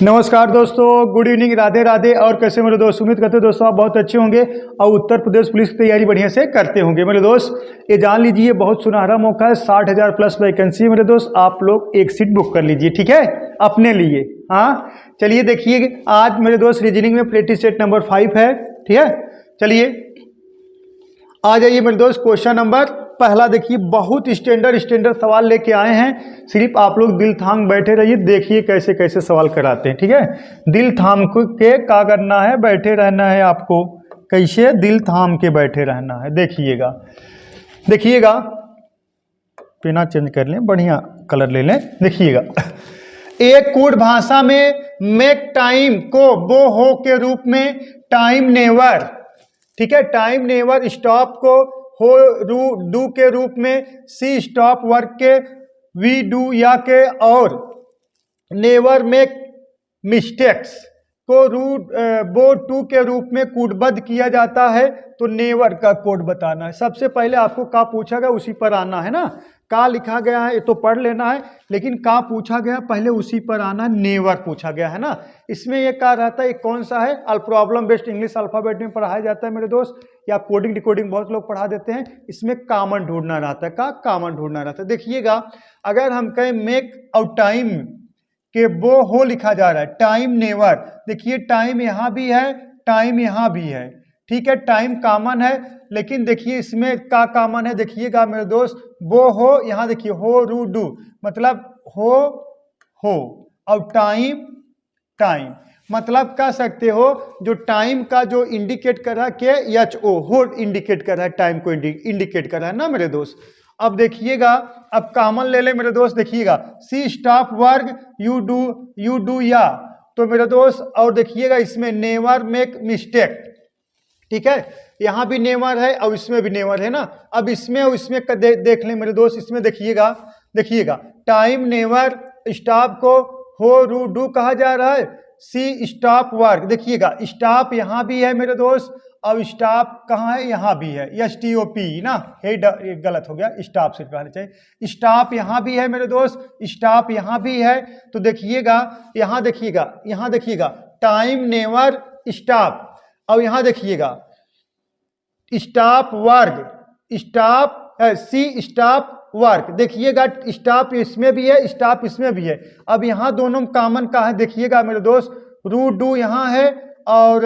नमस्कार दोस्तों, good evening, Radhe Radhe. और कैसे मेरे दोस्त, उम्मीद करते हैं दोस्तों आप बहुत अच्छे होंगे और उत्तर प्रदेश पुलिस की तैयारी बढ़िया से करते होंगे। मेरे दोस्त ये जान लीजिए, बहुत सुनहरा मौका है, 60,000 प्लस वैकेंसी है मेरे दोस्त। आप लोग एक सीट बुक कर लीजिए, ठीक है, अपने लिए। हाँ चलिए देखिए, आज मेरे दोस्त रीजनिंग में प्लेटी सेट नंबर 5 है, ठीक है। चलिए आ जाइए मेरे दोस्त, क्वेश्चन नंबर पहला देखिए, बहुत स्टैंडर्ड सवाल लेके आए हैं। सिर्फ आप लोग दिल थाम बैठे रहिए, देखिए कैसे कैसे सवाल कराते हैं, ठीक है। दिल थाम के क्या करना है, बैठे रहना है आपको। कैसे दिल थाम के बैठे रहना है, देखिएगा देखिएगा। पेना चेंज कर लें, बढ़िया कलर ले लें, देखिएगा। एक कूट भाषा में मेक टाइम को वो हो के रूप में टाइम नेवर, ठीक है, टाइम नेवर स्टॉप को हो डू के रूप में सी स्टॉप वर्क के वी डू या के, और नेवर मेक मिस्टेक्स को वो टू के रूप में कूटबद्ध किया जाता है। तो नेवर का कोड बताना है। सबसे पहले आपको का पूछा गया उसी पर आना है ना। का लिखा गया है ये तो पढ़ लेना है, लेकिन का पूछा गया पहले उसी पर आना। नेवर पूछा गया है ना। इसमें ये क्या रहता है, ये कौन सा है, प्रॉब्लम बेस्ड इंग्लिश अल्फाबेट में पढ़ाया जाता है मेरे दोस्त, या कोडिंग डिकोडिंग बहुत लोग पढ़ा देते हैं। इसमें कॉमन ढूंढना रहता है, का कॉमन ढूंढना रहता है। देखिएगा, अगर हम कहें मेक और टाइम के वो हो लिखा जा रहा है, टाइम नेवर, देखिए टाइम यहाँ भी है, टाइम यहाँ भी है, ठीक है, टाइम कॉमन है। लेकिन देखिए इसमें का कॉमन है, देखिएगा मेरे दोस्त, वो हो, यहाँ देखिए हो रू डू, मतलब हो और टाइम टाइम, मतलब कह सकते हो जो टाइम का जो इंडिकेट कर रहा है के एच ओ, हो इंडिकेट कर रहा है, टाइम को इंडिकेट कर रहा है ना मेरे दोस्त। अब देखिएगा, अब कॉमन ले ले मेरे दोस्त, देखिएगा सी स्टॉप वर्क यू डू या, तो मेरे दोस्त, और देखिएगा इसमें नेवर मेक मिस्टेक, ठीक है, यहाँ भी नेवर है और इसमें भी नेवर है ना। अब इसमें और इसमें देख लें मेरे दोस्त, इसमें देखिएगा टाइम नेवर स्टॉप को हो रू डू कहा जा रहा है, सी स्टॉप वर्क, देखिएगा स्टॉप यहाँ भी है मेरे दोस्त, अब स्टॉप कहाँ है, यहाँ भी है, STOP ना, ये गलत हो गया, स्टॉप से कहना चाहिए। स्टॉप यहाँ भी है मेरे दोस्त, स्टॉप यहाँ भी है। तो देखिएगा, यहाँ देखिएगा टाइम नेवर स्टॉप, और यहाँ देखिएगा स्टॉप वर्क, स्टॉप सी स्टॉप वर्क, देखिएगा स्टॉप इसमें भी है, स्टॉप इसमें भी है। अब यहाँ दोनों कॉमन का है, देखिएगा मेरे दोस्त, रू डू यहाँ है और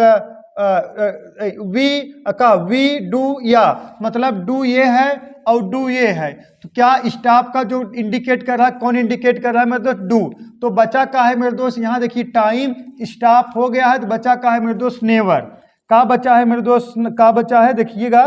वी डू या, मतलब डू ये है और डू ये है। तो क्या स्टॉप का जो इंडिकेट कर रहा है, कौन इंडिकेट कर रहा है मेरे दोस्त, डू। तो बचा का है मेरे दोस्त, यहाँ देखिए टाइम स्टॉप हो गया है, तो बचा का है मेरे दोस्त नेवर। का बचा है मेरे दोस्त, का बचा है, देखिएगा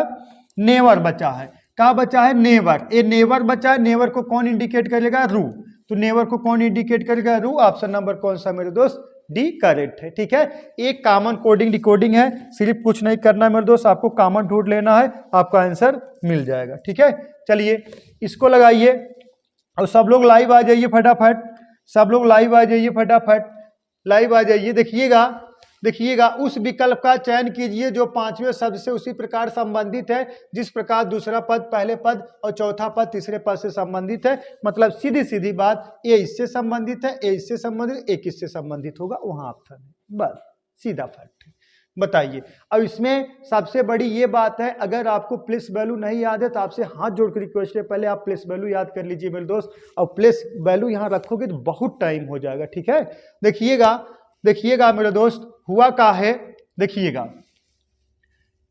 नेवर बचा है, का बचा है नेवर, ये नेवर बचा है। नेवर को कौन इंडिकेट करेगा, रू। तो नेवर को कौन इंडिकेट करेगा, रू। ऑप्शन नंबर कौन सा मेरे दोस्त, डी करेक्ट है, ठीक है। एक कॉमन कोडिंग डिकोडिंग है, सिर्फ कुछ नहीं करना है मेरे दोस्त, आपको कॉमन ढूंढ लेना है, आपका आंसर मिल जाएगा, ठीक है। चलिए इसको लगाइए और सब लोग लाइव आ जाइए फटाफट, सब लोग लाइव आ जाइए फटाफट, लाइव आ जाइए। देखिएगा उस विकल्प का चयन कीजिए जो पांचवें शब्द से उसी प्रकार संबंधित है जिस प्रकार दूसरा पद पहले पद और चौथा पद तीसरे पद से संबंधित है। मतलब सीधी सीधी बात, ए इससे संबंधित है, ए इससे संबंधित, एक इससे संबंधित होगा, वहां ऑप्शन है, बस सीधा फैक्ट है। बताइए, अब इसमें सबसे बड़ी ये बात है, अगर आपको प्लेस वैल्यू नहीं याद है तो आपसे हाथ जोड़कर रिक्वेस्ट है, पहले आप प्लेस वैल्यू याद कर लीजिए मेरे दोस्त, और प्लेस वैल्यू यहाँ रखोगे तो बहुत टाइम हो जाएगा, ठीक है। देखिएगा मेरे दोस्त, हुआ का है, देखिएगा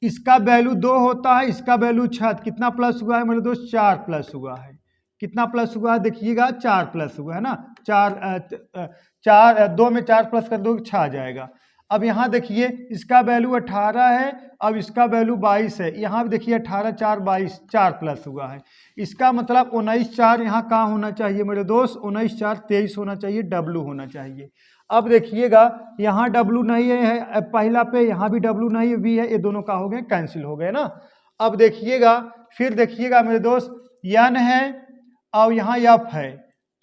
इसका वैल्यू 2 होता है, इसका वैल्यू 6, कितना प्लस हुआ है मेरे दोस्त, 4 प्लस हुआ है। कितना प्लस हुआ है, देखिएगा 4 प्लस हुआ है ना, 2 में 4 प्लस कर दो 6 आ जाएगा। अब यहाँ देखिए इसका वैल्यू 18 है, अब इसका वैल्यू 22 है, यहाँ भी देखिए 18 4 22, 4 प्लस हुआ है। इसका मतलब 19 4 यहाँ कहाँ होना चाहिए मेरे दोस्त, 19 4 23 होना चाहिए, डब्लू होना चाहिए। अब देखिएगा यहाँ डब्लू नहीं है पहला पे, यहाँ भी डब्लू नहीं है, वी है, ये दोनों का हो गए कैंसिल हो गए ना। अब देखिएगा, फिर देखिएगा मेरे दोस्त, एन है और यहाँ एफ है,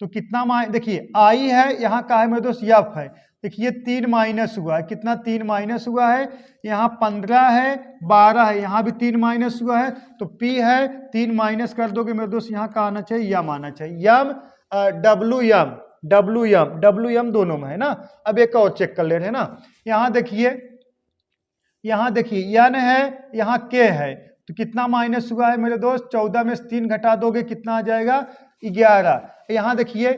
तो कितना देखिए आई है, यहाँ का है मेरे दोस्त एफ है, देखिए 3 माइनस हुआ है, कितना 3 माइनस हुआ है, यहाँ 15 है 12 है, यहाँ भी 3 माइनस हुआ है, तो पी है, 3 माइनस कर दोगे मेरे दोस्त, यहाँ का आना चाहिए यम आना चाहिए, यम डब्लू एम WM दोनों में है ना। अब एक और चेक कर ले रहे हैं ना, यहाँ देखिए N है, यहाँ K है, तो कितना माइनस हुआ है मेरे दोस्त, 14 में से 3 घटा दोगे कितना आ जाएगा 11। यहाँ देखिए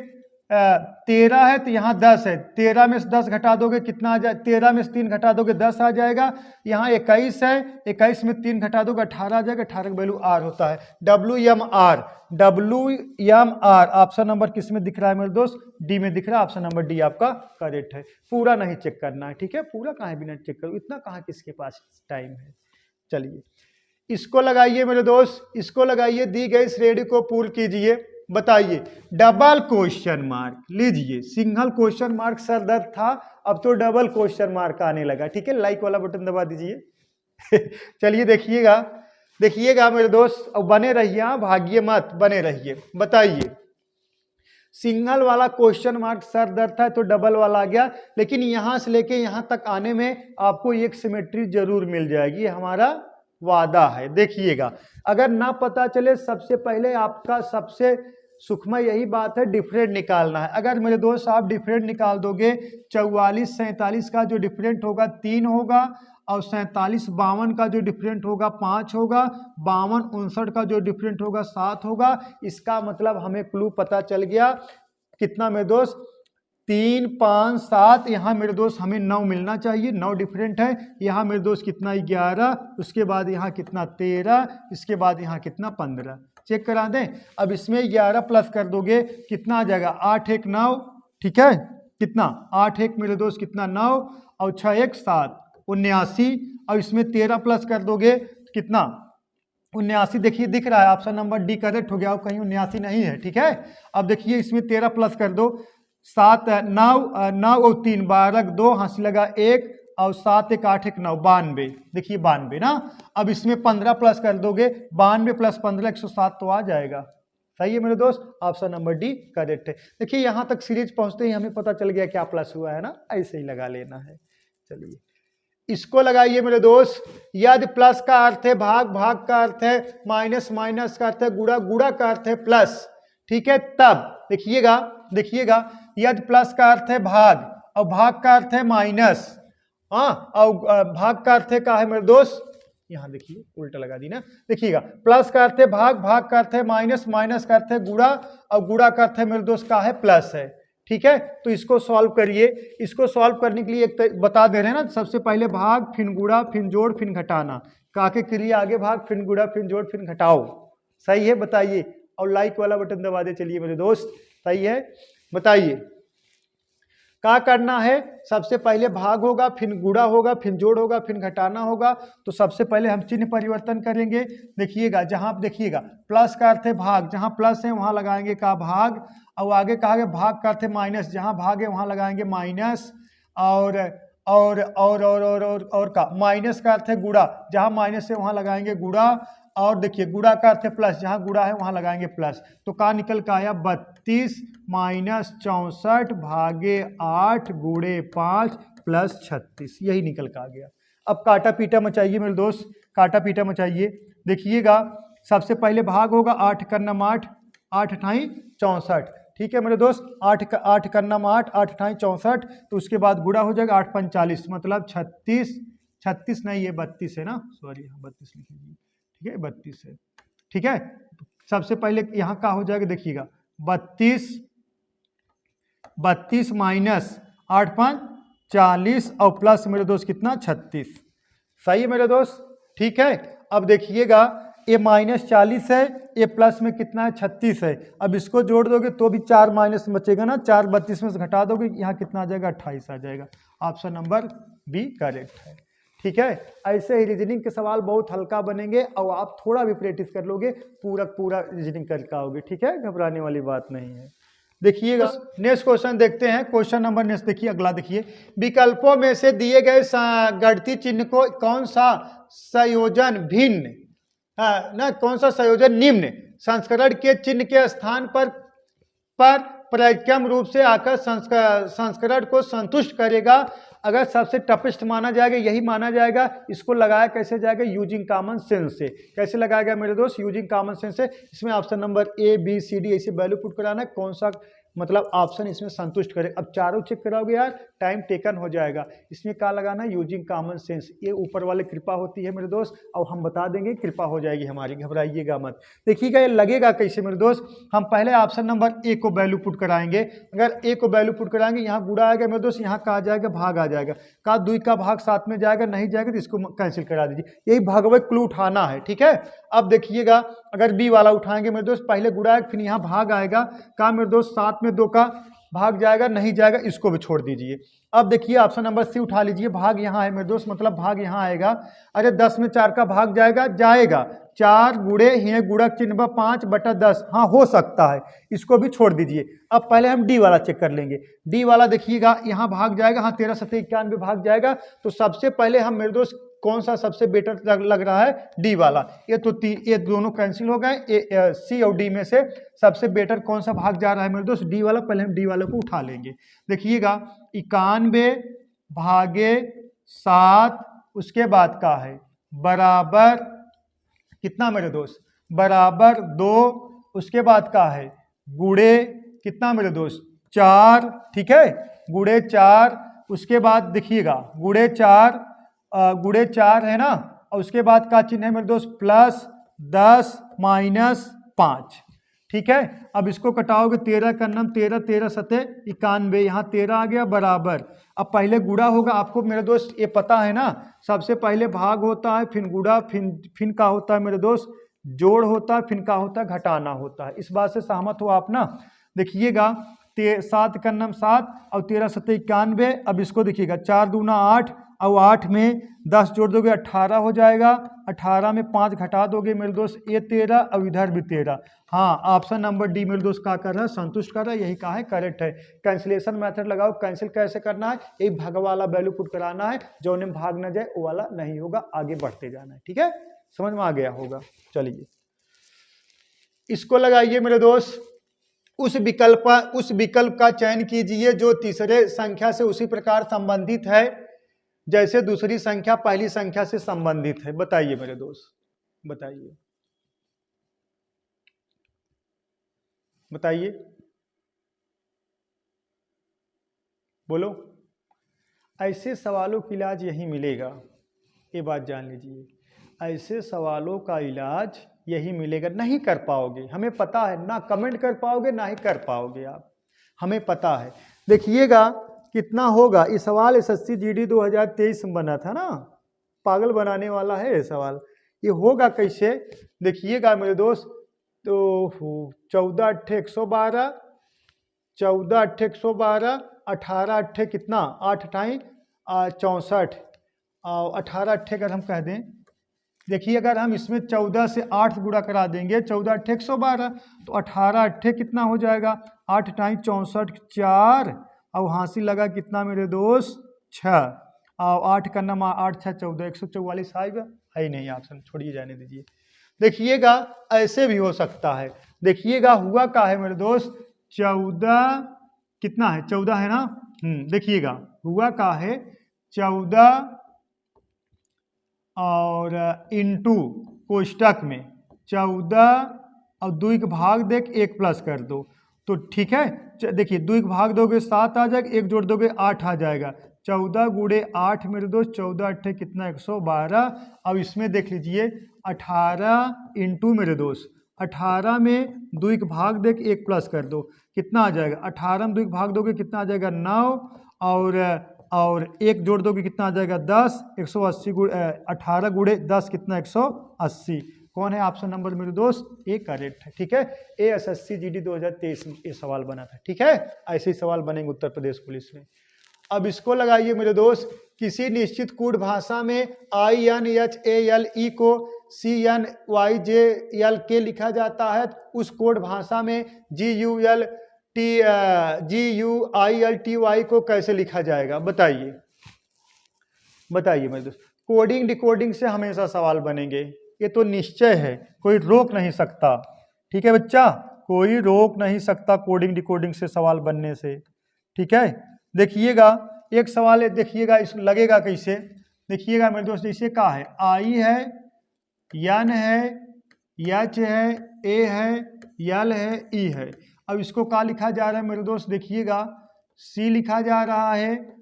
13 है तो यहाँ 10 है, 13 में से 10 घटा दोगे कितना आ जाए, 13 में से 3 घटा दोगे 10 आ जाएगा। यहाँ 21 है, 21 में 3 घटा दोगे 18 आ जाएगा, 18 का वैल्यू R होता है। WMR ऑप्शन नंबर किस में दिख रहा है मेरे दोस्त, डी में दिख रहा है। ऑप्शन नंबर डी आपका करेक्ट है। पूरा नहीं चेक करना है, ठीक है, पूरा कहाँ बिना चेक करो, इतना कहाँ किसके पास टाइम है। चलिए इसको लगाइए मेरे दोस्त, इसको लगाइए, दी गई श्रेणी को पूर्ण कीजिए। बताइए डबल क्वेश्चन मार्क, लीजिए सिंगल क्वेश्चन मार्क सर दर्द था, अब तो डबल क्वेश्चन मार्क आने लगा, ठीक है। लाइक वाला बटन दबा दीजिए। चलिए देखिएगा मेरे दोस्त, अब बने रहिए, भागिए मत, बने रहिए। बताइए सिंगल वाला क्वेश्चन मार्क सर दर्द था तो डबल वाला आ गया, लेकिन यहां से लेके यहां तक आने में आपको एक सिमेट्री जरूर मिल जाएगी, हमारा वादा है। देखिएगा अगर ना पता चले, सबसे पहले आपका सबसे सुखमय यही बात है, डिफरेंट निकालना है। अगर मेरे दोस्त आप डिफरेंट निकाल दोगे, 44 47 का जो डिफरेंट होगा 3 होगा, और 47 52 का जो डिफरेंट होगा 5 होगा, 52 59 का जो डिफरेंट होगा 7 होगा। इसका मतलब हमें क्लू पता चल गया, कितना मेरे दोस्त 3 5 7, यहाँ मेरे दोस्त हमें 9 मिलना चाहिए, 9 डिफरेंट है। यहाँ मेरे दोस्त कितना 11, उसके बाद यहाँ कितना 13, इसके बाद यहाँ कितना 15। चेक करा दें। अब इसमें 11 प्लस कर दोगे कितना आ जाएगा, 8 1 9, ठीक है, कितना 8 1 मेरे दोस्त कितना 9, और 6 1 7 79, और इसमें 13 प्लस कर दोगे कितना 79। देखिए दिख रहा है, ऑप्शन नंबर डी करेक्ट हो गया, और कहीं 79 नहीं है, ठीक है। अब देखिए इसमें 13 प्लस कर दो, 7 9 और 3 12 2 हंसी लगा 1, और 7 1 8 1 9 92, देखिए 92 ना। अब इसमें 15 प्लस कर दोगे, 92 प्लस 15 107 तो आ जाएगा। सही है मेरे दोस्त, ऑप्शन नंबर डी करेक्ट है। देखिए यहाँ तक सीरीज पहुंचते ही हमें पता चल गया क्या प्लस हुआ है ना, ऐसे ही लगा लेना है। चलिए इसको लगाइए मेरे दोस्त, यदि प्लस का अर्थ है भाग, भाग का अर्थ है माइनस, माइनस का अर्थ है गुणा, गुणा का अर्थ है प्लस, ठीक है। तब देखिएगा यदि प्लस का अर्थ है भाग और भाग का अर्थ है माइनस, और भाग का अर्थ है क्या है मेरे दोस्त, यहाँ देखिए उल्टा लगा दी ना। देखिएगा प्लस का अर्थ है भाग, भाग का अर्थ है माइनस, माइनस का अर्थ है गुणा, और गुणा का अर्थ है मेरे दोस्त क्या है प्लस है, ठीक है। तो इसको सॉल्व करिए। इसको सॉल्व करने के लिए एक बता दे रहे हैं ना, सबसे पहले भाग फिर गुणा फिर जोड़ फिर घटाना, काके क्रिया आगे भाग फिर गुणा फिर जोड़ फिर घटाओ। सही है बताइए, और लाइक वाला बटन दबा दे। चलिए मेरे दोस्त सही है, बताइए क्या करना है। सबसे पहले भाग होगा, फिर गुणा होगा, फिर जोड़ होगा, फिर घटाना होगा। तो सबसे पहले हम चिन्ह परिवर्तन करेंगे। देखिएगा जहां देखिएगा प्लस का अर्थ है भाग, जहां प्लस है वहां लगाएंगे का भाग, और आगे कहा भाग का अर्थ है माइनस, जहां भाग है वहां लगाएंगे माइनस, और का माइनस का अर्थ है गुणा, जहां माइनस है वहां लगाएंगे गुणा, और देखिए गुणा का अर्थ है प्लस, जहां गुणा है वहां लगाएंगे प्लस। तो का निकल का आया 32 माइनस 64 भागे 8 गुणे 5 प्लस 36, यही निकल का आ गया। अब काटा पीटा मचाइए मेरे दोस्त, काटा पीटा मचाइए। देखिएगा सबसे पहले भाग होगा 8 करनम 8, 8 अठाई 64, ठीक है मेरे दोस्त, 8 करनम 8, 8 अठाई 64। तो उसके बाद गुणा हो जाएगा 8 45, मतलब 36 नहीं ये 32 है ना, सॉरी 32 लिख लीजिए, ठीक है 32 है, ठीक है। सबसे पहले यहाँ का हो जाएगा, देखिएगा 32 माइनस 8 5 40, और प्लस मेरे दोस्त कितना 36। सही है मेरे दोस्त, ठीक है। अब देखिएगा ये माइनस 40 है, ये प्लस में कितना है 36 है। अब इसको जोड़ दोगे तो भी 4 माइनस बचेगा ना, 4 32 में से घटा दोगे यहाँ कितना आ जाएगा 28 आ जाएगा। ऑप्शन नंबर बी करेक्ट है, ठीक है। ऐसे ही रीजनिंग के सवाल बहुत हल्का बनेंगे, और आप थोड़ा भी प्रैक्टिस कर लोगे पूरा रीजनिंग करके आओगे, ठीक है, घबराने वाली बात नहीं है। देखिएगा नेक्स्ट क्वेश्चन देखते हैं, क्वेश्चन नंबर नेक्स्ट देखिए, अगला देखिए, विकल्पों में से दिए गए गणितीय चिन्ह को कौन सा संयोजन भिन्न कौन सा संयोजन निम्न संस्करण के चिन्ह के स्थान पर पर्यायक्रम रूप से आकर संस्करण को संतुष्ट करेगा। अगर सबसे टफेस्ट माना जाएगा यही माना जाएगा। इसको लगाया कैसे जाएगा, यूजिंग कॉमन सेंस से। कैसे लगाया गया मेरे दोस्त, यूजिंग कॉमन सेंस से। इसमें option number A B C D ऐसे वैल्यू पुट कराना है, कौन सा मतलब ऑप्शन इसमें संतुष्ट करे। अब चारों चेक कराओगे यार, टाइम टेकन हो जाएगा। इसमें क्या लगाना, यूजिंग कॉमन सेंस। ये ऊपर वाले कृपा होती है मेरे दोस्त, और हम बता देंगे, कृपा हो जाएगी हमारी, घबराइएगा मत। देखिएगा ये लगेगा कैसे मेरे दोस्त, हम पहले ऑप्शन नंबर ए को वैल्यू पुट कराएंगे। अगर ए को वैल्यू पुट कराएंगे, यहाँ गुणा आएगा मेरे दोस्त, यहाँ कहा जाएगा भाग आ जाएगा, का 2 का भाग साथ में जाएगा, नहीं जाएगा तो इसको कैंसिल करा दीजिए। यही भागवत क्लू उठाना है, ठीक है। अब देखिएगा अगर बी वाला उठाएंगे मेरे दोस्त, पहले गुणा आएगा फिर यहाँ भाग आएगा, का मेरे दोस्त 7 में 2 का भाग जाएगा, नहीं जाएगा, इसको भी छोड़ दीजिए। अब देखिए ऑप्शन नंबर सी उठा लीजिए, भाग यहाँ है मेरे दोस्त, मतलब भाग यहाँ आएगा। अरे 10 में 4 का भाग जाएगा, जाएगा, 4 गुणे ही गुणक चिन्ह 5/10, हाँ हो सकता है, इसको भी छोड़ दीजिए। अब पहले हम डी वाला चेक कर लेंगे। डी वाला देखिएगा यहाँ भाग जाएगा, हाँ 13 7 91 भाग जाएगा। तो सबसे पहले हम मेरे दोस्त कौन सा सबसे बेटर लग रहा है, डी वाला। ये दोनों कैंसिल हो गए, सी और डी में से सबसे बेटर कौन सा भाग जा रहा है मेरे दोस्त, डी वाला। पहले हम डी वाले को उठा लेंगे। देखिएगा 91 भागे 7, उसके बाद का है बराबर कितना मेरे दोस्त, बराबर 2, उसके बाद का है गुणे कितना मेरे दोस्त 4, ठीक है, गुणे 4। उसके बाद देखिएगा गुणे 4 है ना, और उसके बाद का चिन्ह है मेरे दोस्त +10 -5, ठीक है। अब इसको कटाओगे, 13 का नम 13 13 7 91, यहाँ 13 आ गया बराबर। अब पहले गुणा होगा, आपको मेरे दोस्त ये पता है ना, सबसे पहले भाग होता है, फिर गुणा, फिर का होता है मेरे दोस्त जोड़ होता है, फिर का होता है घटाना होता है। इस बात से सहमत हो आप ना। देखिएगा 7 का नम 7 और 13 7 91। अब इसको देखिएगा 4 दूना 8 और 8 में 10 जोड़ दोगे 18 हो जाएगा, 18 में 5 घटा दोगे मेरे दोस्त, ये 13 और इधर भी 13। हाँ ऑप्शन नंबर डी मेरे दोस्त क्या कर रहा है, संतुष्ट कर रहा है, यही कहा है करेक्ट है। कैंसिलेशन मेथड लगाओ, कैंसिल कैसे करना है, एक भाग वाला वैल्यू पुट कराना है, जो उन्हें भाग ना जाए वो वाला नहीं होगा, आगे बढ़ते जाना है, ठीक है, समझ में आ गया होगा। चलिए इसको लगाइए मेरे दोस्त, उस विकल्प का चयन कीजिए जो तीसरे संख्या से उसी प्रकार संबंधित है जैसे दूसरी संख्या पहली संख्या से संबंधित है। बताइए मेरे दोस्त, बताइए बताइए, बोलो। ऐसे सवालों का इलाज यही मिलेगा, ये बात जान लीजिए, ऐसे सवालों का इलाज यही मिलेगा। नहीं कर पाओगे, हमें पता है, ना कमेंट कर पाओगे ना ही कर पाओगे आप, हमें पता है। देखिएगा कितना होगा, ये सवाल एसएससी जीडी 2023 में बना था ना, पागल बनाने वाला है ये सवाल। ये होगा कैसे, देखिएगा मेरे दोस्त, तो 14 8 112, 14 8 112, 18 8 कितना, 8 8 64, और 18 8 अगर हम कह दें, देखिए अगर हम इसमें 14 से 8 गुणा करा देंगे, 14 8 112, तो 18 8 कितना हो जाएगा, 8 8 64 4, और हासिल लगा कितना मेरे दोस्त 6, और 8 का नम 8 6 14, 144 आएगा, है ही नहीं ऑप्शन, छोड़िए जाने दीजिए। देखिएगा ऐसे भी हो सकता है। देखिएगा हुआ का है मेरे दोस्त 14 कितना है, 14 है ना, देखिएगा हुआ का है 14 और इंटू कोष्टक में 14 और 2 का भाग देख 1 प्लस कर दो, तो ठीक है। देखिए 2 का भाग दोगे 7 आ जाएगा, 1 जोड़ दोगे 8 आ जाएगा, 14 गुणे 8 मेरे दोस्त, 14 8 कितना 112। अब इसमें देख लीजिए 18 इंटू मेरे दोस्त, 18 में 2 का भाग देख 1 प्लस कर दो, कितना आ जाएगा, 18 में 2 का भाग दोगे कितना आ जाएगा 9, और 1 जोड़ दोगे कितना आ जाएगा 10, 180 18 गुणे 10 कितना 180। कौन है ऑप्शन नंबर मेरे दोस्त, ए करेक्ट है, ठीक है। ए एसएससी जीडी 2023 में ये सवाल बना था, ठीक है। ऐसे ही सवाल बनेंगे उत्तर प्रदेश पुलिस में। अब इसको लगाइए मेरे दोस्त, किसी निश्चित कोड भाषा में INHALE को CNYJLK लिखा जाता है, उस कोड भाषा में GUILTY को कैसे लिखा जाएगा, बताइए बताइए मेरे दोस्त। कोडिंग डिकोडिंग से हमेशा सवाल बनेंगे, ये तो निश्चय है, कोई रोक नहीं सकता, ठीक है बच्चा, कोई रोक नहीं सकता कोडिंग डिकोडिंग से सवाल बनने से, ठीक है। देखिएगा एक सवाल है, देखिएगा इस लगेगा कैसे, देखिएगा मेरे दोस्त, इसे क्या है, आई है, एन है, एच है, ए है, एल है, ई है। अब इसको क्या लिखा जा रहा है मेरे दोस्त, देखिएगा C लिखा जा रहा है,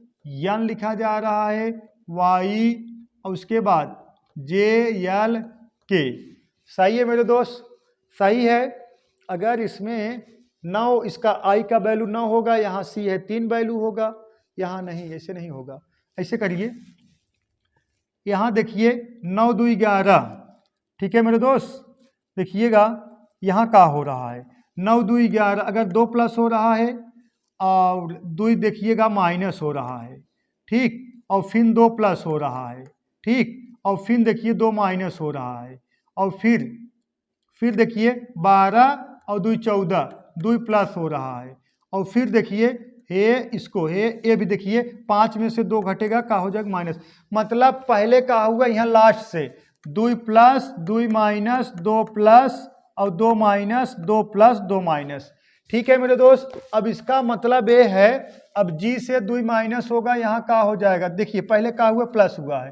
N लिखा जा रहा है, Y और उसके बाद JLK। सही है मेरे दोस्त, सही है। अगर इसमें 9 इसका I का वैल्यू 9 होगा, यहाँ C है 3 वैल्यू होगा, यहाँ नहीं, ऐसे नहीं होगा। ऐसे करिए, यहाँ देखिए 9 2 11, ठीक है मेरे दोस्त। देखिएगा यहाँ क्या हो रहा है, 9 2 11, अगर 2 प्लस हो रहा है और 2 देखिएगा माइनस हो रहा है, ठीक, और फिर 2 प्लस हो रहा है, ठीक, और फिर देखिए 2 माइनस हो रहा है, और फिर देखिए 12 और 2 14, 2 प्लस हो रहा है, और फिर देखिए ये भी देखिए 5 में से 2 घटेगा, क्या हो जाएगा माइनस। मतलब पहले क्या हुआ, यहाँ लास्ट से 2 प्लस 2 माइनस 2 प्लस और 2 माइनस 2 प्लस 2 माइनस, ठीक है मेरे दोस्त। अब इसका मतलब ये है, अब G से 2 माइनस होगा, यहाँ क्या हो जाएगा, देखिए पहले क्या हुआ प्लस हुआ है,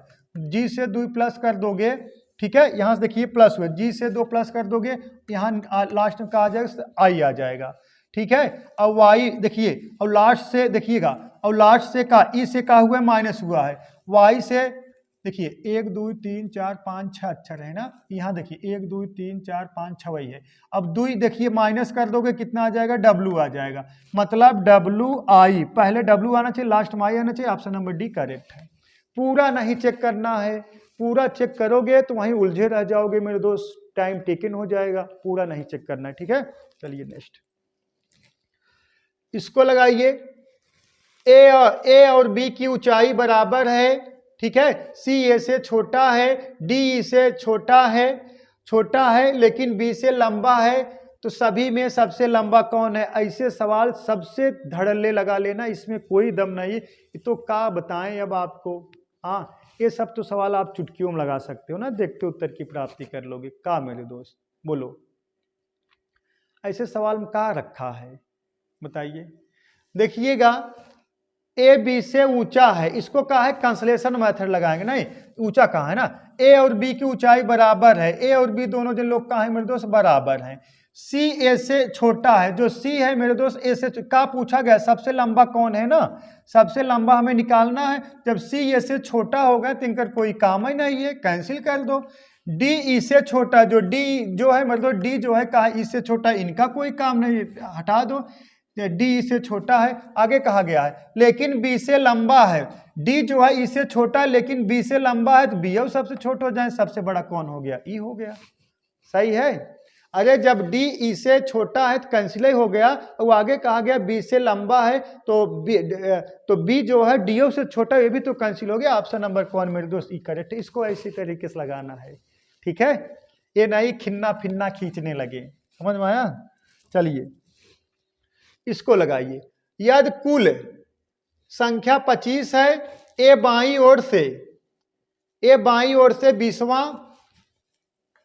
G से 2 प्लस कर दोगे, ठीक है, यहाँ से देखिए प्लस हुआ, G से 2 प्लस कर दोगे, यहाँ लास्ट में क्या आ जाएगा, I आ जाएगा, ठीक है। अब Y देखिए, और लास्ट से देखिएगा, और लास्ट से का E से क्या हुआ है, माइनस हुआ है, Y से देखिए 1 2 3 4 5 6 अक्षर है ना, यहाँ देखिए 1 2 3 4 5 6 वही है। अब 2 देखिए माइनस कर दोगे कितना आ जाएगा, W आ जाएगा, मतलब WI, पहले W आना चाहिए, लास्ट में I आना चाहिए। ऑप्शन नंबर डी करेक्ट है। पूरा नहीं चेक करना है, पूरा चेक करोगे तो वहीं उलझे रह जाओगे मेरे दोस्त, टाइम टेकन हो जाएगा, पूरा नहीं चेक करना है, ठीक है। चलिए नेक्स्ट, इसको लगाइए, ए और बी की ऊंचाई बराबर है, ठीक है, सी ए से छोटा है, डी ई से छोटा है लेकिन बी से लंबा है, तो सभी में सबसे लंबा कौन है। ऐसे सवाल सबसे धड़ल्ले लगा लेना, इसमें कोई दम नहीं, तो क्या बताएं अब आपको। हाँ, ये सब तो सवाल आप चुटकियों में लगा सकते हो ना, देखते उत्तर की प्राप्ति कर लोगे। का मेरे दोस्त बोलो, ऐसे सवाल में क्या रखा है बताइए। देखिएगा ए बी से ऊंचा है, इसको कहा है कंसलेशन मेथड लगाएंगे, नहीं ऊंचा कहा है ना। ए और बी की ऊंचाई बराबर है, ए और बी दोनों जन लोग कहा है मेरे दोस्त बराबर हैं। सी ए से छोटा है, जो सी है मेरे दोस्त ए से का पूछा गया, सबसे लंबा कौन है ना, सबसे लंबा हमें निकालना है। जब सी ए से छोटा होगा तो इनका कोई काम ही नहीं है, कैंसिल कर दो। डी ई से छोटा, जो डी जो है मेरे दोस्त, डी जो है कहा ई से छोटा, इनका कोई काम नहीं, हटा दो। डी ई से छोटा है, आगे कहा गया है लेकिन बी से लंबा है। डी जो है ई से छोटा है लेकिन बी से लंबा है, तो बी अब सबसे छोटा हो जाए, सबसे बड़ा कौन हो गया, ई हो गया। सही है। अरे जब डी ई से छोटा है तो कैंसिल ही हो गया, और आगे कहा गया बी से लंबा है, तो बी जो है डी ओ से छोटा, ये भी तो कैंसिल हो गया। ऑप्शन नंबर कौन मेरे दोस्त, ई करेक्ट। इसको ऐसी तरीके से लगाना है, ठीक है, ये नहीं खिन्ना फिन्ना खींचने लगे, समझ में आया। चलिए इसको लगाइए, यदि कुल संख्या 25 है, ए बाईं ओर से 20वां,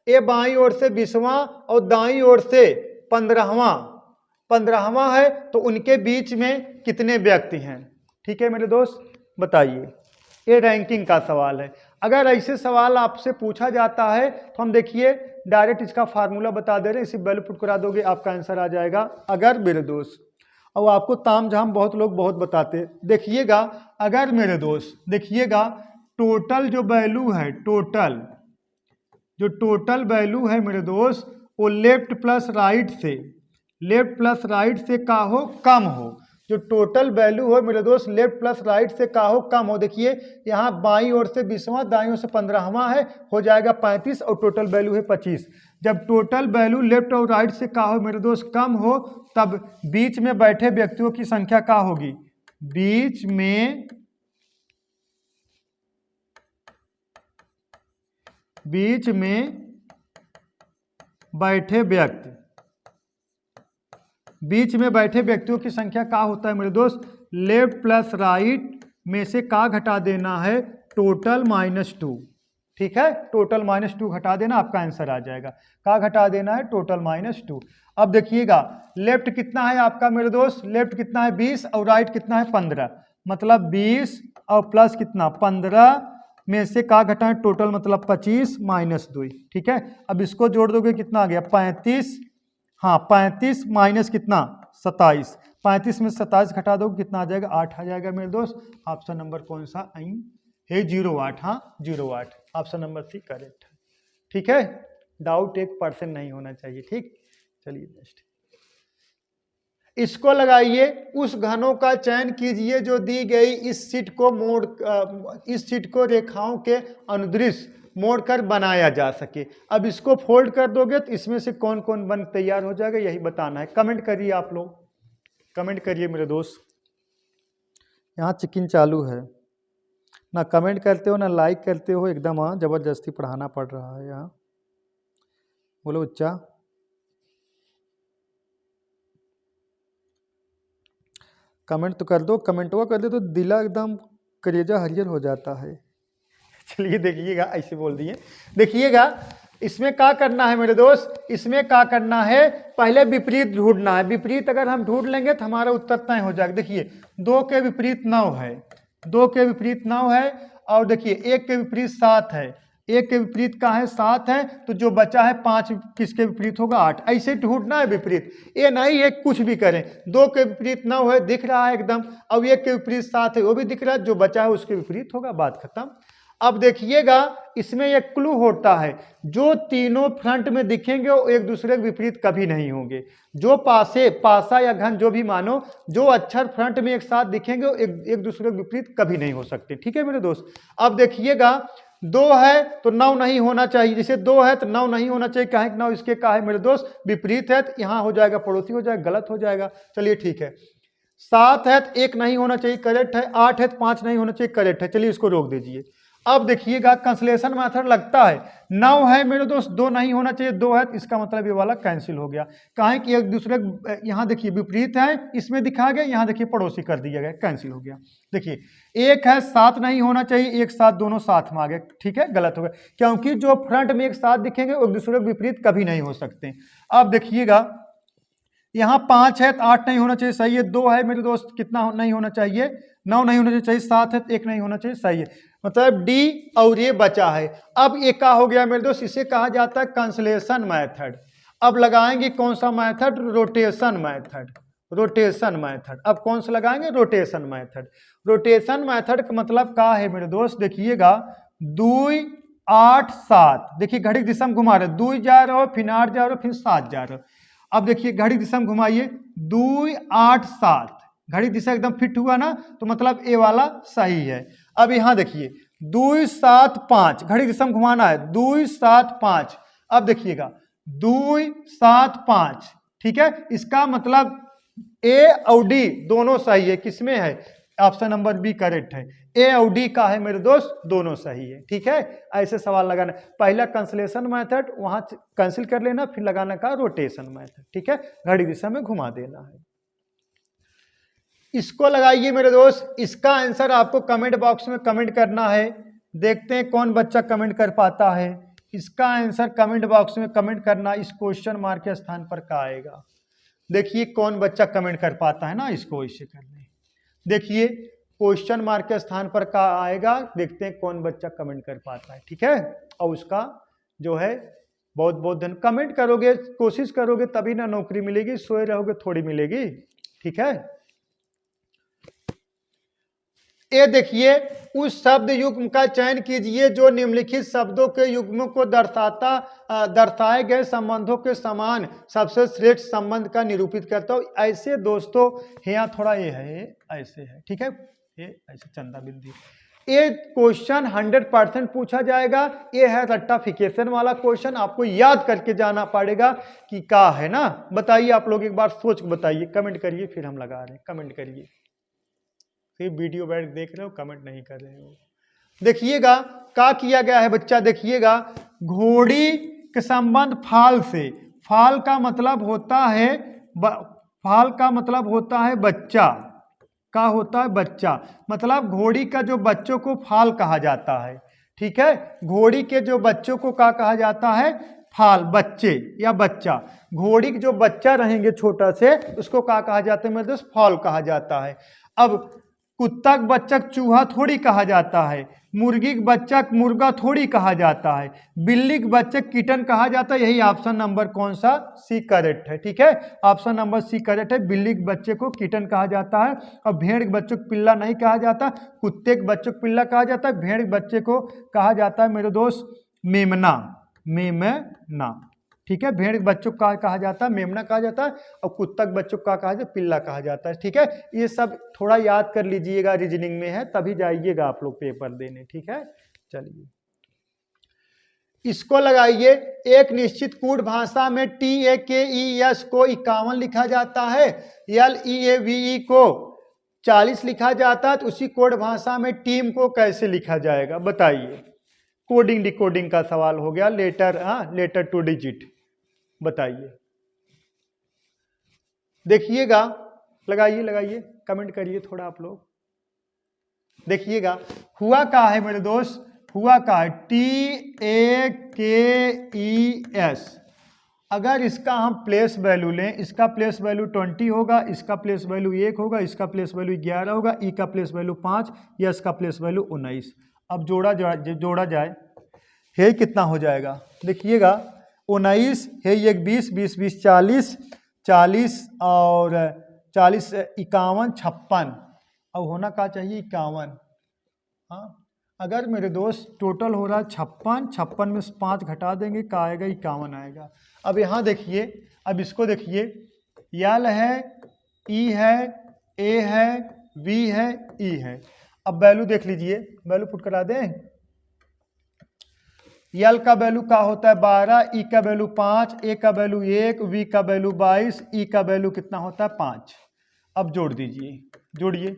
ए बाईं ओर से 20वां और दाईं ओर से 15वां है, तो उनके बीच में कितने व्यक्ति हैं। ठीक है मेरे दोस्त बताइए, ये रैंकिंग का सवाल है। अगर ऐसे सवाल आपसे पूछा जाता है तो हम देखिए डायरेक्ट इसका फार्मूला बता दे रहे हैं, इसी वैल्यू पुट करा दोगे आपका आंसर आ जाएगा। अगर मेरे दोस्त, और आपको ताम झाम बहुत लोग बहुत बताते, देखिएगा अगर मेरे दोस्त देखिएगा टोटल जो वैल्यू है, टोटल वैल्यू है मेरे दोस्त, वो लेफ्ट प्लस राइट से का हो कम हो। जो टोटल वैल्यू हो मेरे दोस्त लेफ्ट प्लस राइट से का हो कम हो। देखिए यहाँ बाईं ओर से 20वां, दाईं ओर से 15वां है, हो जाएगा 35 और टोटल वैल्यू है 25। जब टोटल वैल्यू लेफ्ट और राइट से का हो मेरे दोस्त कम हो, तब बीच में बैठे व्यक्तियों की संख्या क्या होगी, बीच में बैठे व्यक्तियों की संख्या क्या होता है मेरे दोस्त, लेफ्ट प्लस राइट में से का घटा देना है, टोटल -2। ठीक है, टोटल -2 घटा देना, आपका आंसर आ जाएगा। का घटा देना है, टोटल -2। अब देखिएगा लेफ्ट कितना है आपका मेरे दोस्त, लेफ्ट कितना है 20 और राइट कितना है 15, मतलब 20 और प्लस कितना 15 में से का घटाएं, टोटल मतलब 25 -2। ठीक है, अब इसको जोड़ दोगे कितना आ गया 35, हाँ 35 माइनस कितना 27, 35 में 27 घटा दो कितना आ जाएगा 8 आ जाएगा मेरे दोस्त। ऑप्शन नंबर कौन सा आई है 08, हाँ 08 ऑप्शन नंबर सी करेक्ट है। ठीक है, डाउट 1% नहीं होना चाहिए। ठीक, चलिए नेक्स्ट इसको लगाइए। उस घनों का चयन कीजिए जो दी गई इस शीट को रेखाओं के अनुदिश मोड़कर बनाया जा सके। अब इसको फोल्ड कर दोगे तो इसमें से कौन कौन बन तैयार हो जाएगा यही बताना है। कमेंट करिए आप लोग, कमेंट करिए मेरे दोस्त। यहाँ चेकिंग चालू है, ना कमेंट करते हो ना लाइक करते हो, एकदम हाँ जबरदस्ती पढ़ाना पड़ रहा है यहाँ। बोलो बच्चा, कमेंट तो कर दो, कमेंटवा कर दे तो दिला एकदम कलेजा हरियर हो जाता है। चलिए देखिएगा, ऐसे बोल दिए। देखिएगा इसमें क्या करना है मेरे दोस्त, इसमें क्या करना है, पहले विपरीत ढूंढना है। विपरीत अगर हम ढूंढ लेंगे तो हमारा उत्तर तय हो जाएगा। देखिए 2 के विपरीत 9 है, 2 के विपरीत 9 है, और देखिए 1 के विपरीत 7 है, 1 के विपरीत का है 7 है, तो जो बचा है 5 किसके विपरीत होगा 8। ऐसे ढूंढना है विपरीत, ये नहीं है कुछ भी करें। 2 के विपरीत 9 है दिख रहा है एकदम, अब 1 के विपरीत 7 है वो भी दिख रहा है, जो बचा है उसके विपरीत होगा, बात खत्म। अब देखिएगा इसमें एक क्लू होता है, जो तीनों फ्रंट में दिखेंगे वो एक दूसरे के विपरीत कभी नहीं होंगे। जो पासा या घन जो भी मानो, जो अक्षर फ्रंट में एक साथ दिखेंगे वो एक दूसरे के विपरीत कभी नहीं हो सकते। ठीक है मेरे दोस्त। अब देखिएगा 2 है तो 9 नहीं होना चाहिए, जैसे 2 है तो 9 नहीं होना चाहिए, क्या है 9 इसके क्या है मेरे दोस्त विपरीत है, तो यहाँ हो जाएगा पड़ोसी हो जाएगा, गलत हो जाएगा। चलिए ठीक है, 7 है तो 1 नहीं होना चाहिए, करेक्ट है। 8 है तो 5 नहीं होना चाहिए, करेक्ट है। चलिए इसको रोक दीजिए। अब देखिएगा कंसलेशन मेथड लगता है, 9 है मेरे दोस्त 2 नहीं होना चाहिए, 2 है, इसका मतलब ये वाला कैंसिल हो गया। कहा कि एक दूसरे यहाँ देखिए विपरीत है, इसमें दिखा गया, यहाँ देखिए पड़ोसी कर दिया गया, कैंसिल हो गया। देखिए 1 है 7 नहीं होना चाहिए, 1 7 दोनों साथ में आ गए, ठीक है गलत हो गया, क्योंकि जो फ्रंट में एक साथ दिखेंगे एक दूसरे के विपरीत कभी नहीं हो सकते। अब देखिएगा यहाँ 5 है तो 8 नहीं होना चाहिए, सही है। 2 है मेरे दोस्त कितना नहीं होना चाहिए, 9 नहीं होना चाहिए। 7 है तो 1 नहीं होना चाहिए, सही है। मतलब डी और ये बचा है। अब ये क्या हो गया मेरे दोस्त, इसे कहा जाता है कंसलेशन मेथड। अब लगाएंगे कौन सा method, rotation method, rotation method. अब कौन सा लगाएंगे, रोटेशन मेथड। रोटेशन मेथड का मतलब क्या है मेरे दोस्त, देखिएगा 2 8 7, देखिए घड़ी दिशा में घुमा रहे, 2 जा रहे हो फिर 8 जा रहे हो फिर 7 जा रहे हो। अब देखिए घड़ी दिशा में घुमाइए, 2 8 7, घड़ी दिशा एकदम फिट हुआ ना, तो मतलब ए वाला सही है। अब यहां देखिए 2 7 5, घड़ी दिशा में घुमाना है, 2 7 5। अब देखिएगा 2 7 5, ठीक है। इसका मतलब ए और डी दोनों सही है, किसमें है, ऑप्शन नंबर बी करेक्ट है। ए और डी का है मेरे दोस्त दोनों सही है, ठीक है। ऐसे सवाल लगाना, पहला कंसलेशन मेथड वहां कैंसिल कर लेना, फिर लगाना का रोटेशन मेथड, ठीक है, घड़ी दिशा में घुमा देना है। इसको लगाइए मेरे दोस्त, इसका आंसर आपको कमेंट बॉक्स में कमेंट करना है। देखते हैं कौन बच्चा कमेंट कर पाता है। इसका आंसर कमेंट बॉक्स में कमेंट करना, इस क्वेश्चन मार्क के स्थान पर क्या आएगा। देखिए कौन बच्चा कमेंट कर पाता है ना, इसको ऐसे करना है। देखिए क्वेश्चन मार्क के स्थान पर क्या आएगा, देखते हैं कौन बच्चा कमेंट कर पाता है, ठीक है। और उसका जो है बहुत बहुत धन्यवाद। कमेंट करोगे, कोशिश करोगे तभी ना नौकरी मिलेगी, सोए रहोगे थोड़ी मिलेगी, ठीक है। ये देखिए उस शब्द युग्म का चयन कीजिए जो निम्नलिखित शब्दों के युग्मों को दर्शाए गए संबंधों के समान सबसे श्रेष्ठ संबंध का निरूपित करता हो। ऐसे दोस्तों यहाँ थोड़ा ये है, ऐसे है, ठीक है, ये ऐसे चंदा बिंदी। ये क्वेश्चन 100% पूछा जाएगा। ये है रट्टाफिकेशन वाला क्वेश्चन, आपको याद करके जाना पड़ेगा कि क्या है ना। बताइए आप लोग, एक बार सोच के बताइए, कमेंट करिए, फिर हम लगा रहे हैं, कमेंट करिए। वीडियो बैठ देख रहे हो, कमेंट नहीं कर रहे हो। देखिएगा क्या किया गया है बच्चा, देखिएगा घोड़ी के संबंध फाल से, फाल का मतलब होता है फाल का मतलब होता है बच्चा, का होता है बच्चा, मतलब घोड़ी का जो बच्चों को फाल कहा जाता है, ठीक है। घोड़ी के जो बच्चों को क्या कहा जाता है, फाल, बच्चे या बच्चा। घोड़ी के जो बच्चा रहेंगे छोटा से, उसको क्या कहा जाता है मेरे दोस्त, फाल कहा जाता है। अब कुत्ता का बच्चा चूहा थोड़ी कहा जाता है, मुर्गी का बच्चा मुर्गा थोड़ी कहा जाता है, बिल्ली का बच्चा किटन कहा जाता है। यही ऑप्शन नंबर कौन सा? सी करेक्ट है। ठीक है, ऑप्शन नंबर सी करेक्ट है। बिल्ली के बच्चे को किटन कहा जाता है और भेड़ के बच्चों को पिल्ला नहीं कहा जाता। कुत्ते के बच्चों को पिल्ला कहा जाता है, भेड़ के बच्चे को कहा जाता है मेरे दोस्त मेमना, मेमना। ठीक है, भेड़ के बच्चों को कहा जाता है मेमना कहा जाता है और कुत्ता के बच्चों को कहा जाता है पिल्ला कहा जाता है। ठीक है, ये सब थोड़ा याद कर लीजिएगा, रीजनिंग में है, तभी जाइएगा आप लोग पेपर देने। ठीक है, चलिए इसको लगाइए। एक निश्चित कूट भाषा में TAKES को 51 लिखा जाता है, LEAVE को 40 लिखा जाता है, तो उसी कोड भाषा में टीम को कैसे लिखा जाएगा बताइए। कोडिंग डिकोडिंग का सवाल हो गया, लेटर टू डिजिट बताइए। देखिएगा, लगाइए, कमेंट करिए थोड़ा आप लोग। देखिएगा हुआ क्या है मेरे दोस्त, हुआ क्या है TAKES। अगर इसका हम प्लेस वैल्यू लें, इसका प्लेस वैल्यू 20 होगा, इसका प्लेस वैल्यू 1 होगा, इसका प्लेस वैल्यू 11 होगा, ई का प्लेस वैल्यू 5, या इसका प्लेस वैल्यू 19। अब जोड़ा जाए, है कितना हो जाएगा? देखिएगा 19 है, एक 20, 20 20 40, 40 और 40 51 56। अब होना क्या चाहिए? 51। हाँ, अगर मेरे दोस्त टोटल हो रहा है 56, 56 में से 5 घटा देंगे, क्या आएगा? 51 आएगा। अब यहाँ देखिए, अब इसको देखिए, यल है, ई है, ए है, वी है, ई है। अब वैल्यू देख लीजिए, वैल्यू पुट करा दें। यल का वैल्यू क्या होता है? 12, ई का वैल्यू 5, ए का वैल्यू 1, वी का वैल्यू 22, ई का वैल्यू कितना होता है? 5। अब जोड़ दीजिए, जोड़िए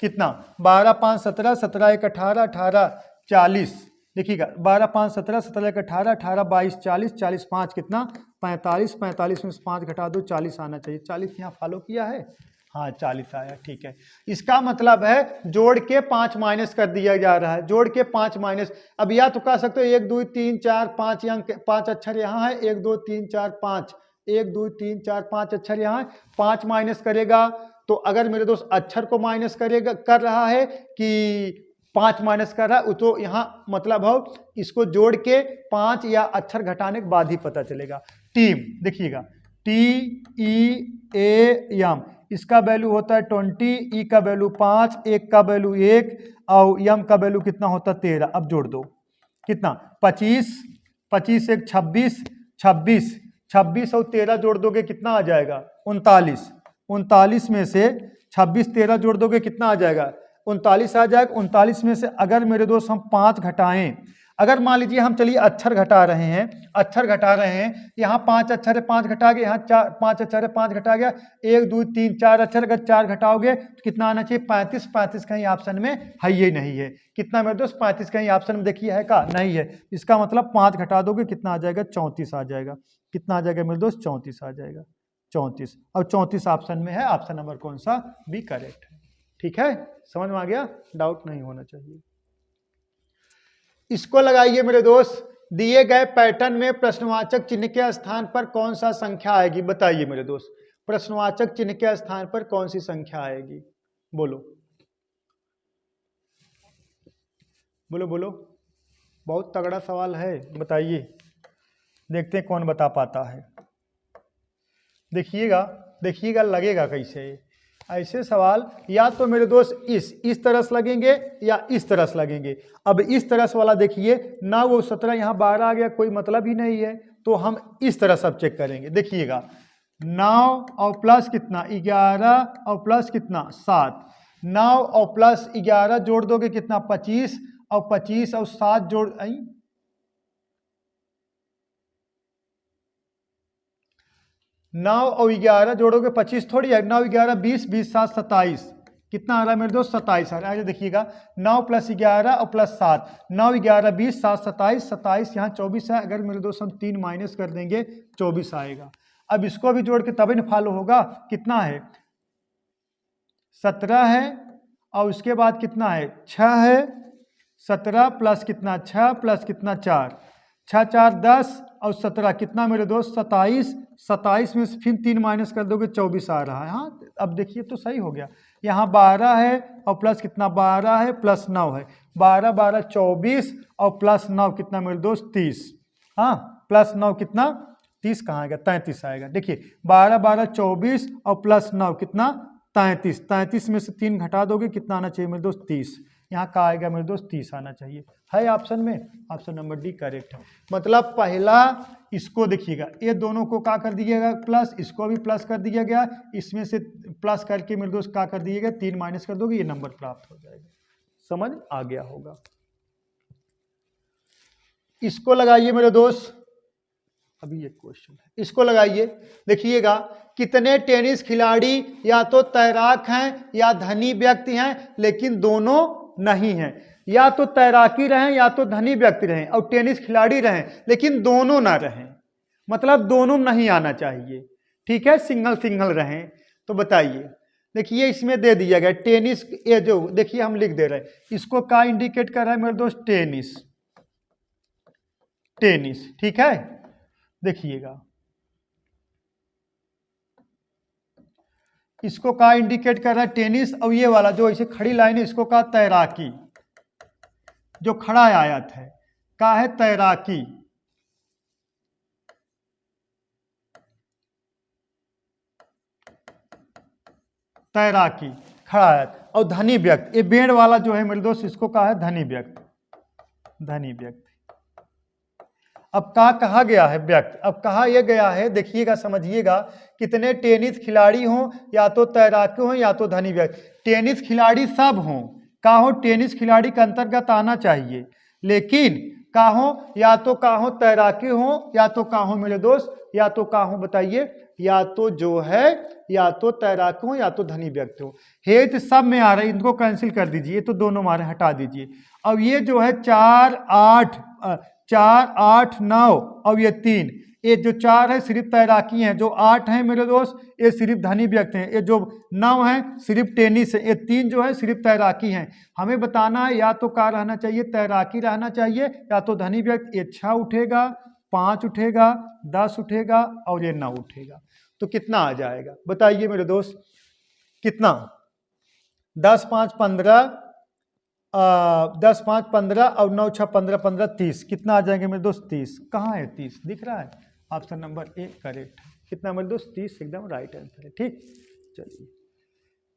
कितना? 12 5 17, 17 1 18, 18 40। देखिएगा 12 5 17, 17 1 18, 18 22 40, 40 5 कितना? 45, 45 में से 5 घटा दो, 40 आना चाहिए। 40 यहाँ फॉलो किया है, हाँ 40 आया। ठीक है, इसका मतलब है जोड़ के 5 माइनस कर दिया जा रहा है, जोड़ के 5 माइनस। अब या तो कह सकते हो 1 2 3 4 5 अंक, 5 अक्षर यहाँ है, 1 2 3 4 5, 1 2 3 4 5 अक्षर यहाँ है, 5 माइनस करेगा। तो अगर मेरे दोस्त अक्षर को माइनस करेगा, कर रहा है कि 5 माइनस कर रहा है, तो यहाँ मतलब हो इसको जोड़ के 5 या अक्षर घटाने के बाद ही पता चलेगा। टीम देखिएगा, TEAM, इसका वैल्यू होता है 20, ई का वैल्यू 5, एक का वैल्यू 1 और यम का वैल्यू कितना होता है? 13। अब जोड़ दो कितना? 25, 25 1 26, 26 26 और 13 जोड़ दोगे कितना आ जाएगा? 39। 39 में से 26 13 जोड़ दोगे कितना आ जाएगा? 39 आ जाएगा। 39 में से अगर मेरे दोस्त हम 5 घटाएं, अगर मान लीजिए हम चलिए अक्षर घटा रहे हैं, अक्षर घटा रहे हैं, यहाँ 5 अक्षर है 5 घटा गए, यहाँ 5 अक्षर है 5 घटा गया, 1 2 3 4 अक्षर, अगर 4 घटाओगे तो कितना आना चाहिए? 35। 35 कहीं ऑप्शन में है ही नहीं है। कितना मेरे दोस्त? 35 कहीं ऑप्शन में देखिए है का? नहीं है। इसका मतलब 5 घटा दोगे कितना आ जाएगा? 34 आ जाएगा। कितना आ जाएगा मेरे दोस्त? 34 आ जाएगा। 34। और 34 ऑप्शन में है, ऑप्शन नंबर कौन सा? बी करेक्ट है। ठीक है, समझ में आ गया? डाउट नहीं होना चाहिए। इसको लगाइए मेरे दोस्त, दिए गए पैटर्न में प्रश्नवाचक चिन्ह के स्थान पर कौन सा संख्या आएगी? बताइए मेरे दोस्त, प्रश्नवाचक चिन्ह के स्थान पर कौन सी संख्या आएगी? बोलो बोलो बोलो, बहुत तगड़ा सवाल है, बताइए, देखते हैं कौन बता पाता है। देखिएगा देखिएगा लगेगा कैसे। ऐसे सवाल या तो मेरे दोस्त इस तरह से लगेंगे या इस तरह से लगेंगे। अब इस तरह से वाला देखिए ना, वो 17 यहाँ 12 आ गया, कोई मतलब ही नहीं है, तो हम इस तरह सब चेक करेंगे। देखिएगा 9 और प्लस कितना? 11 और प्लस कितना? 7। 9 और प्लस 11 जोड़ दोगे कितना? 25, और 25 और 7 जोड़ 9 और 11 जोड़ोगे 25 थोड़ी है, 9 11 20, 20 7 27, कितना आ रहा है मेरे दोस्त? 27 आ रहा है। देखिएगा 9 प्लस 11 और प्लस 7, 9 11 20 7 27, 27 यहाँ 24 है। अगर मेरे दोस्त हम 3 माइनस कर देंगे 24 आएगा। अब इसको भी जोड़ के तभी न फॉलो होगा। कितना है? 17 है और उसके बाद कितना है? 6 है। 17 प्लस कितना? 6 प्लस कितना? 4, 6 4 10 और 17 कितना मेरे दोस्त? 27। 27 में से फिर 3 माइनस कर दोगे 24 आ रहा है। हाँ अब देखिए तो सही हो गया। यहाँ 12 है और प्लस कितना 12 है प्लस 9 है, 12 12 24 और प्लस 9 कितना मेरे दोस्त 30। हाँ, प्लस 9 कितना 30 कहाँ आएगा 33 आएगा। देखिए 12 12 24 और प्लस 9 कितना 33, 33 में से 3 घटा दोगे कितना आना चाहिए मेरे दोस्त 30। यहाँ का आएगा मेरे दोस्त 30 आना चाहिए। है ऑप्शन में, ऑप्शन नंबर डी करेक्ट है। मतलब पहला इसको देखिएगा, ये दोनों को क्या कर दिएगा प्लस, इसको भी प्लस कर दिया गया, इसमें से प्लस करके मेरे दोस्त क्या कर दिएगा 3 माइनस कर दोगे, ये नंबर प्राप्त हो जाएगा। समझ आ गया होगा। इसको लगाइए मेरे दोस्त, अभी एक क्वेश्चन है, इसको लगाइए। देखिएगा कितने टेनिस खिलाड़ी या तो तैराक हैं या धनी व्यक्ति हैं लेकिन दोनों नहीं हैं। या तो तैराकी रहें या तो धनी व्यक्ति रहें और टेनिस खिलाड़ी रहें लेकिन दोनों ना रहें, मतलब दोनों नहीं आना चाहिए। ठीक है, सिंगल सिंगल रहें। तो बताइए, देखिए इसमें दे दिया गया टेनिस, ये जो देखिए हम लिख दे रहे हैं, इसको क्या इंडिकेट कर रहा है मेरे दोस्त टेनिस, टेनिस। ठीक है, देखिएगा इसको क्या इंडिकेट कर रहा है टेनिस, और ये वाला जो ऐसे खड़ी लाइन है इसको कहा तैराकी, जो खड़ा आयत है क्या है तैराकी। तैराकी खड़ा आयत, और धनी व्यक्ति, ये बेड़ वाला जो है मेरे दोस्त इसको कहा है धनी व्यक्ति, धनी व्यक्ति। अब क्या कहा गया है व्यक्ति, अब कहा यह गया है, देखिएगा समझिएगा, कितने टेनिस खिलाड़ी हों या तो तैराकी हों या तो धनी व्यक्ति। टेनिस खिलाड़ी सब हों, का हो टेनिस खिलाड़ी के अंतर्गत आना चाहिए, लेकिन का हो या तो का हो तैराकी हो या तो का हो मेरे दोस्त, या तो का हो बताइए, या तो जो है या तो तैराकी हो या तो धनी व्यक्ति हो। हेत सब में आ रहा है, इनको कैंसिल कर दीजिए, तो दोनों मारे हटा दीजिए। अब ये जो है 4 8 9 और ये 3, ये जो 4 है सिर्फ तैराकी हैं, जो 8 है मेरे दोस्त ये सिर्फ धनी व्यक्ति हैं, ये जो 9 है सिर्फ टेनिस है, ये 3 जो है सिर्फ तैराकी हैं। हमें बताना है या तो क्या रहना चाहिए तैराकी रहना चाहिए या तो धनी व्यक्ति। ये 6 उठेगा, 5 उठेगा, 10 उठेगा और ये 9 उठेगा। तो कितना आ जाएगा बताइए मेरे दोस्त, कितना 10 5 15, 10 5 15 और 9 6 15 15 30, कितना आ जाएंगे मेरे दोस्त 30। कहाँ है 30 दिख रहा है, ऑप्शन नंबर ए करेक्ट। कितना मेरे दोस्त 30 एकदम राइट आंसर है। ठीक, चलिए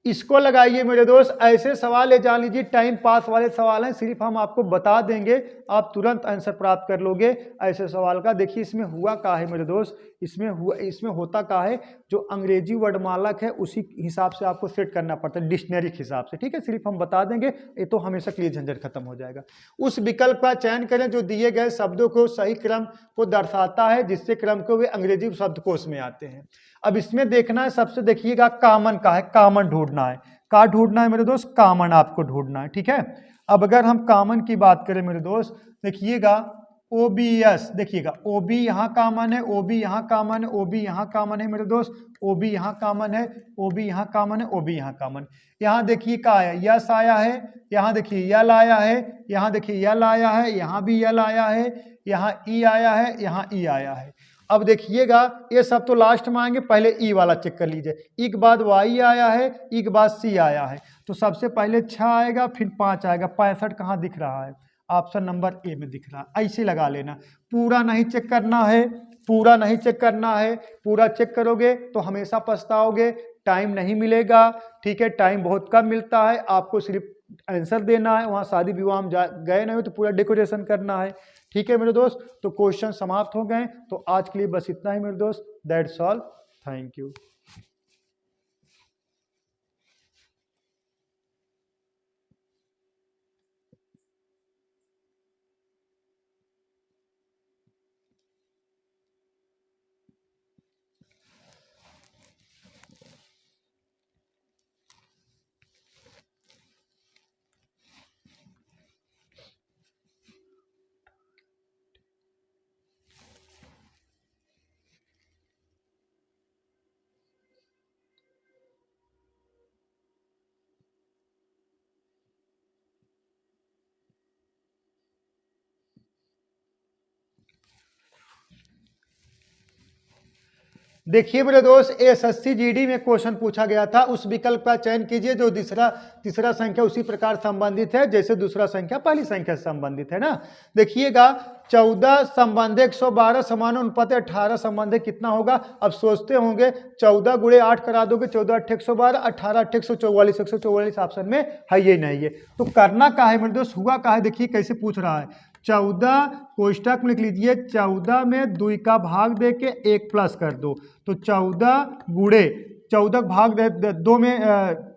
इसको लगाइए मेरे दोस्त। ऐसे सवाल ये जान लीजिए टाइम पास वाले सवाल हैं, सिर्फ हम आपको बता देंगे आप तुरंत आंसर प्राप्त कर लोगे ऐसे सवाल का। देखिए इसमें हुआ क्या है मेरे दोस्त, इसमें होता क्या है, जो अंग्रेजी वर्णमालक है उसी हिसाब से आपको सेट करना पड़ता है, डिक्शनरी के हिसाब से। ठीक है, सिर्फ हम बता देंगे, ये तो हमेशा के लिए झंझट खत्म हो जाएगा। उस विकल्प का चयन करें जो दिए गए शब्दों को सही क्रम को दर्शाता है, जिससे क्रम को वे अंग्रेजी शब्दकोश में आते हैं। अब इसमें देखना है सबसे, देखिएगा कॉमन का है, कॉमन ढूंढना है। का ढूंढना है मेरे दोस्त, कॉमन आपको ढूंढना है। ठीक है, अब अगर हम कॉमन की बात करें मेरे दोस्त, देखिएगा OBS, देखिएगा OB यहाँ कॉमन है, OB यहाँ कॉमन है, OB यहाँ कॉमन है मेरे दोस्त, OB यहाँ कॉमन है, OB यहाँ कॉमन है, OB यहाँ कॉमन। यहाँ देखिए क्या आया, यस आया है, यहाँ देखिए यल आया है, यहाँ देखिए यल आया है, यहाँ भी यल आया है, यहाँ ई आया है, यहाँ ई आया है। अब देखिएगा ये सब तो लास्ट में आएंगे, पहले ई वाला चेक कर लीजिए। ई के बाद वाई आया है, ई के बाद सी आया है, तो सबसे पहले 6 आएगा फिर 5 आएगा। 65 कहाँ दिख रहा है, ऑप्शन नंबर ए में दिख रहा है। ऐसे लगा लेना, पूरा नहीं चेक करना है, पूरा नहीं चेक करना है। पूरा चेक करोगे तो हमेशा पछताओगे, टाइम नहीं मिलेगा। ठीक है, टाइम बहुत कम मिलता है, आपको सिर्फ आंसर देना है। वहाँ शादी विवाह में गए नहीं हो तो पूरा डेकोरेशन करना है। ठीक है मेरे दोस्त, तो क्वेश्चन समाप्त हो गए। तो आज के लिए बस इतना ही मेरे दोस्त, दैट्स ऑल, थैंक यू। देखिए मेरे दोस्त, एसएससी जीडी में क्वेश्चन पूछा गया था, उस विकल्प का चयन कीजिए जो तीसरा संख्या उसी प्रकार संबंधित है जैसे दूसरा संख्या पहली संख्या से संबंधित है ना। देखिएगा 14 संबंध 112 समानुपाती 18 संबंध कितना होगा। अब सोचते होंगे 14 गुणे 8 करा दोगे, 14 8 112, 18 8 144, 144 ऑप्शन में है ये नहीं है। तो करना क्या है मेरे दोस्त, हुआ क्या है, देखिए कैसे पूछ रहा है। 14 कोष्टक में लिख लीजिए, 14 में 2 का भाग दे के 1 प्लस कर दो, तो 14 गुणे 14 भाग दे 2 में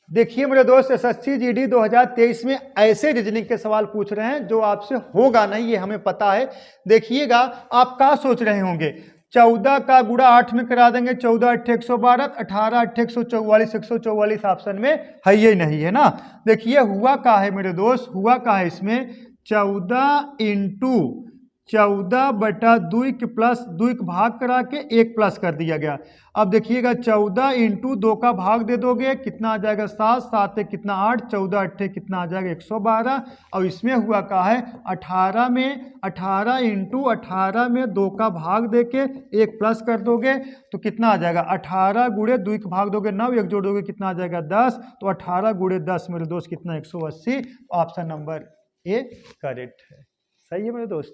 देखिए मेरे दोस्त, एसएससी जीडी 2023 में ऐसे रीजनिंग के सवाल पूछ रहे हैं जो आपसे होगा नहीं, ये हमें पता है। देखिएगा आप क्या सोच रहे होंगे, 14 का गुणा 8 में करा देंगे, 14 8 112, 18 8 144, 144 ऑप्शन में है ये नहीं है ना। देखिए हुआ क्या है मेरे दोस्त, हुआ क्या है इसमें, 14 इंटू 14 बटा 2 के प्लस 2 का भाग करा के 1 प्लस कर दिया गया। अब देखिएगा 14 इंटू 2 का भाग दे दोगे, कितना आ जाएगा 7, 7 कितना 8, 14 8 कितना आ जाएगा 112। और इसमें हुआ क्या है, 18 इंटू 18 में 2 का भाग दे के 1 प्लस कर दोगे तो कितना आ जाएगा, 18 गुणे 2 का भाग दोगे 9, 1 जोड़ दोगे कितना आ जाएगा 10, तो 18 गुणे 10 मेरे दोस्त कितना 180। ऑप्शन नंबर ए करेक्ट है, सही है मेरे दोस्त।